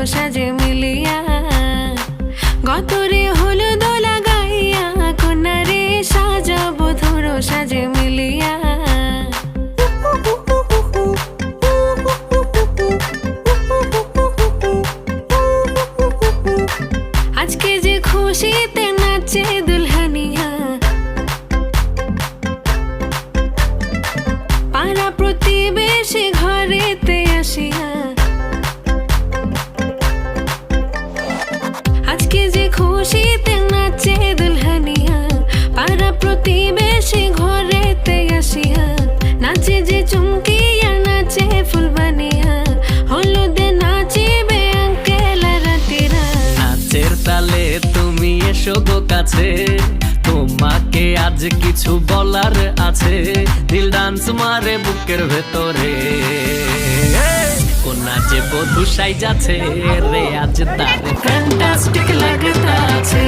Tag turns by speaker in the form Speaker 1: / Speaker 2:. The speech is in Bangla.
Speaker 1: সাজে মিলিয়া গতরে হলুদ লাগাইয়া কন্যারে সাজাবো ধরো সাজে মিলিয়া আজকে যে খুশিতে নাচে দুলহানিয়া পাড়া প্রতিবেশী ঘরেতে আসিয়া আজকে যে খুশিতে নাচে দুলহানিয়া পাড়া প্রতিবেশী ঘরেতে আসিয়া নাচে যে চুমকিয়া নাচে ফুলবানিয়া হলুদে নাচিবে আঙ্কেল রাতিরা
Speaker 2: নাচের তালে তুমি এসো গো কাছে তোমাকে আজ কিছু বলার আছে দিল ডান্স মারে বুকের ভেতরে কোনা যে বধু সাই যাচ্ছে রে আজ তার
Speaker 1: ফ্যান্টাস্টিক লাগতাছে